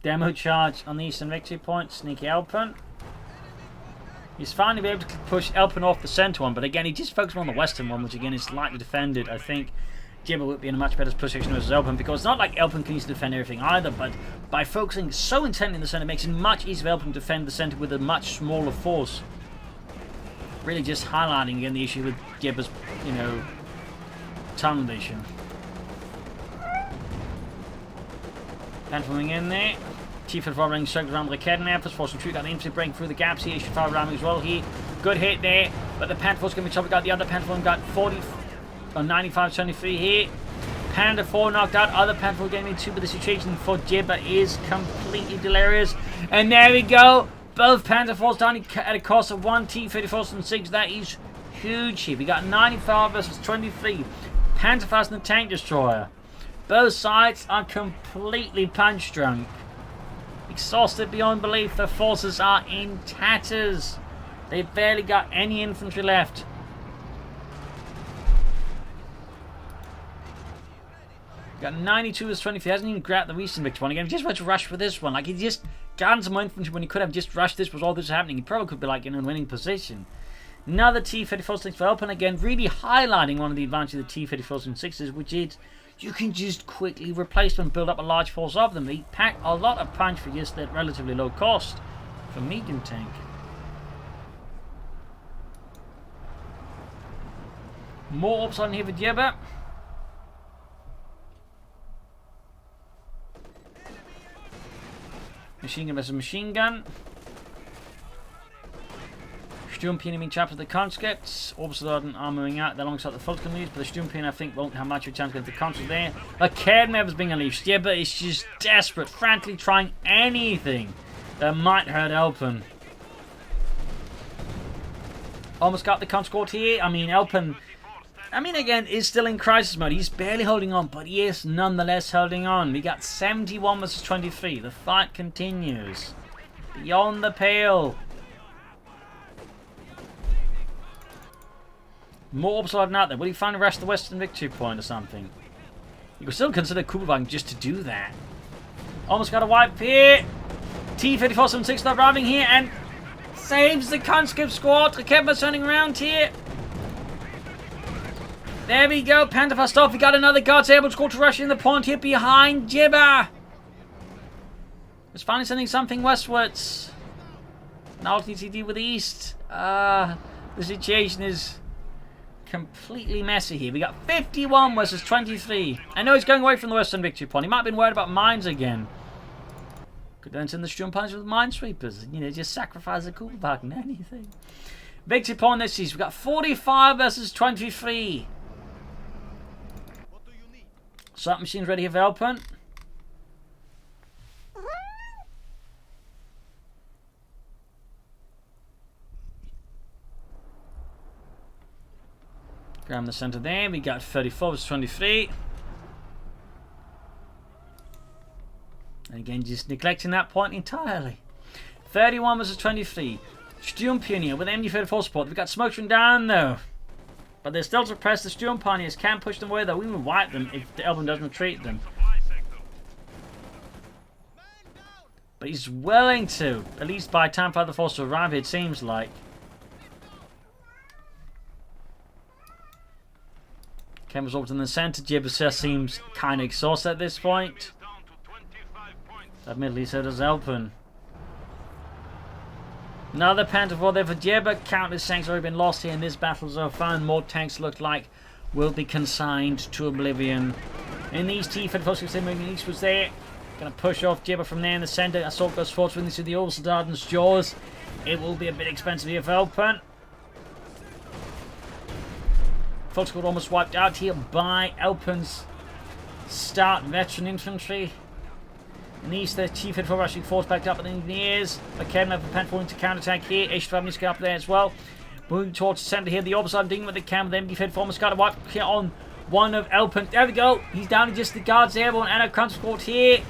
Demo charge on the eastern victory point, sneaky Elpern. He's finally been able to push Elpern off the centre one, but again, he just focused on the western one, which again is lightly defended. I think Jibber would be in a much better position versus Elpern, because it's not like Elpern can easily defend everything either, but by focusing so intently in the centre, it makes it much easier for Elpern to defend the centre with a much smaller force. Really just highlighting again the issue with Jibber's, you know, tunnel vision. Panther in there. T-54 running circles around with the Raketen efforts, forcing Troop out the infantry, breaking through the gaps here. Should fire ramming as well here. Good hit there, but the Panther 4's going to be chopping out the other Panther 4 got 40 or 95-73 here. Panda 4 knocked out. Other Panda 4 getting into, but the situation for Jibber is completely delirious. And there we go. Both Panda 4s down at a cost of 1 T-34-6. That is huge here. We got 95 versus 23. Panda 5 and the tank destroyer. Both sides are completely punch drunk. Exhausted beyond belief. The forces are in tatters. They've barely got any infantry left. Got 92 versus 23. He hasn't even grabbed the recent victory one again. He just went to rush for this one. Like, he just got some more infantry when he could have just rushed this was all this was happening. He probably could be like in a winning position. Another T-34-6 for Elpern again, really highlighting one of the advantages of the T-34-6s, which is you can just quickly replace them, build up a large force of them. They pack a lot of punch for just that relatively low cost for medium tank. More upside here for Jibber. Machine gun versus machine gun. Sturmpion being trapped with the conscripts. Obersoldaten armoring out alongside the Falcon leads, but the Sturmpion I think won't have much of a chance against the conscripts there. A Cairn is being unleashed. Jibber is just desperate, frantically trying anything that might hurt Elpern. Almost got the conscript here. I mean, Elpern, again, is still in crisis mode. He's barely holding on, but he is nonetheless holding on. We got 71 versus 23. The fight continues. Beyond the pale. More upside out there. Will he find the rest of the Western Victory Point or something? You could still consider Kugelwagen just to do that. Almost got a wipe here. T-34-6 not arriving here and saves the conscript squad. Raketma turning around here. There we go. Panther fast off. We got another Guards able to score to rush in the point here behind Jibber. It's finally sending something westwards. Now TTD with the east. The situation is completely messy here. We got 51 versus 23. I know he's going away from the Western Victory Point. He might have been worried about mines again. Could then send the Sturmpions with minesweepers. You know, just sacrifice a Kugelwagen, anything. Victory Point this is. We got 45 versus 23. Submachines ready here for Elpern. Grab the center there. We got 34 versus 23. And again, just neglecting that point entirely. 31 versus 23. Sturmpionier with MD-34 support. We've got smokes from down though. But they're still suppressed. The Sturmpioneers can push them away though. We will wipe them if the Elpern doesn't retreat them. But he's willing to. At least by time for the force to arrive, it seems like. Cameras over in the center. Jibber seems kind of exhausted at this point. Admittedly, so does Elpern. Another Panther 4 there for Jibber. Countless tanks have already been lost here in this battle so far. And more tanks look like will be consigned to oblivion. In these T-34 moving eastwards there. Gonna push off Jibber from there in the center. Assault goes forward into the Obersoldaten's jaws. It will be a bit expensive here for Elpern. Full squad almost wiped out here by Elpern's start veteran infantry. And these the T-34 rushing force backed up in the engineers. But Kevin over Panther into counterattack here. H5 needs to get up there as well. Moving towards the center here. The opposite dealing with the cam. The MD-34 almost got a wipe here on one of Elpern. There we go. He's down to just the Guards Airborne and a conscript here.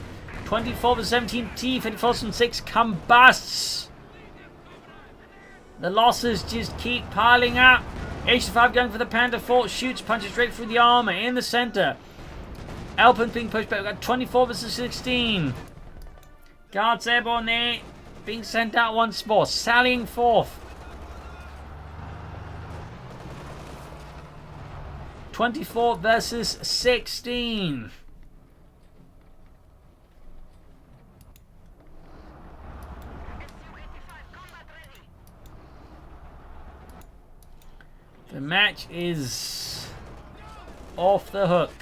24 to 17. T-34-6 combusts. The losses just keep piling up. H5 going for the Panther 4. Shoots, punches straight through the armor in the center. Elpern being pushed back. We've got 24 versus 16. Guards Airborne there. Being sent out once more. Sallying forth. 24 versus 16. The match is off the hook.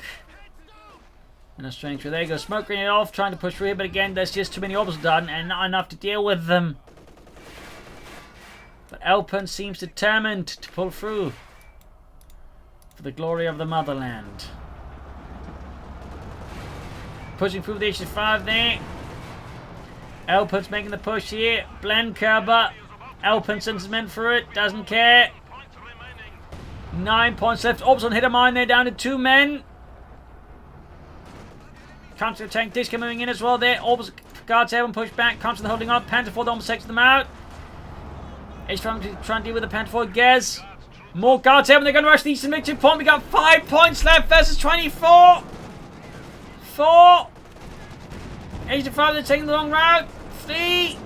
And a strange there you go. Smoke grenade off, trying to push through here, but again, there's just too many orbs done and not enough to deal with them. But Elpern seems determined to pull through for the glory of the motherland. Pushing through the H5 there. Elpern's making the push here. Blend cover. Elpern sends his men for it. Doesn't care. 9 points left. Orbs on hit a mine there, down to 2 men. Counter tank Disco moving in as well there. Orbs guards everyone push back. Counter the holding up. Panther 4 almost takes them out. He's trying to deal with the Panther 4. Gez. More guards everyone. They're going to rush the Eastern victory point. We got 5 points left versus 24. 4. H5, they're taking the long route. 3.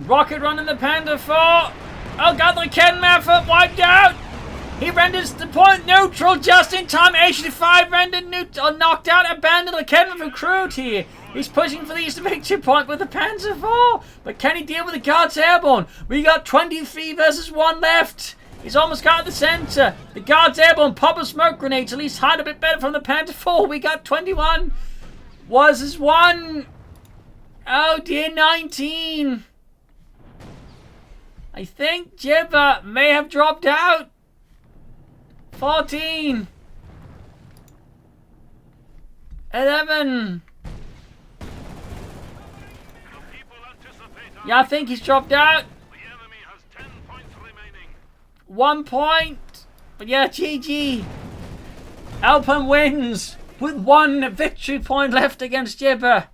Rocket running the Panther 4. Oh god, the Ken Maffer wiped out. He renders the point neutral just in time. H5 rendered knocked out. Abandoned the Ken Maffer crewed here. He's pushing for the Eastern victory point with the Panzer 4. But can he deal with the Guards Airborne? We got 23 versus 1 left. He's almost got the center. The Guards Airborne pop a smoke grenades. At least hide a bit better from the Panther 4. We got 21 versus 1. Oh dear, 19. I think Jibber may have dropped out. 14. 11. Yeah, I think he's dropped out. 1 point. But yeah, GG. Elpern wins with 1 victory point left against Jibber.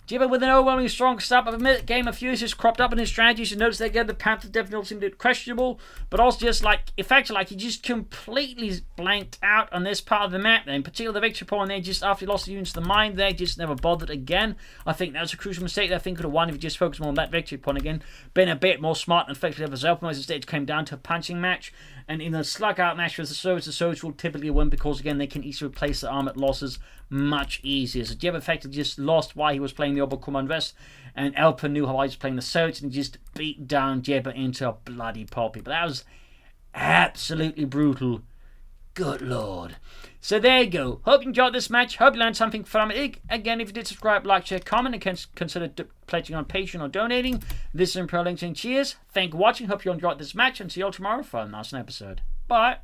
Jibber with an overwhelmingly strong start, but a game of fuses cropped up in his strategies. You notice that again, the Panther definitely seemed questionable, but also just like, effectively, like he just completely blanked out on this part of the map. In particular, the victory point there, just after he lost the units to the mine there, just never bothered again. I think that was a crucial mistake that I think could have won if he just focused more on that victory point again. Been a bit more smart and effective as Elpern. As the stage came down to a punching match, and in a slug-out match with the Soviets will typically win because, again, they can easily replace the armored losses much easier. So Jibber effectively just lost while he was playing the Oberkommand West, and Elpern knew how I was playing the Soviets and just beat down Jibber into a bloody poppy. But that was absolutely brutal. Good lord. So there you go. Hope you enjoyed this match. Hope you learned something from it. Again, if you did, subscribe, like, share, comment, and consider pledging on Patreon or donating. This is Imperial LinkedIn. Cheers. Thank you for watching. Hope you enjoyed this match, and see you all tomorrow for a nice episode. Bye.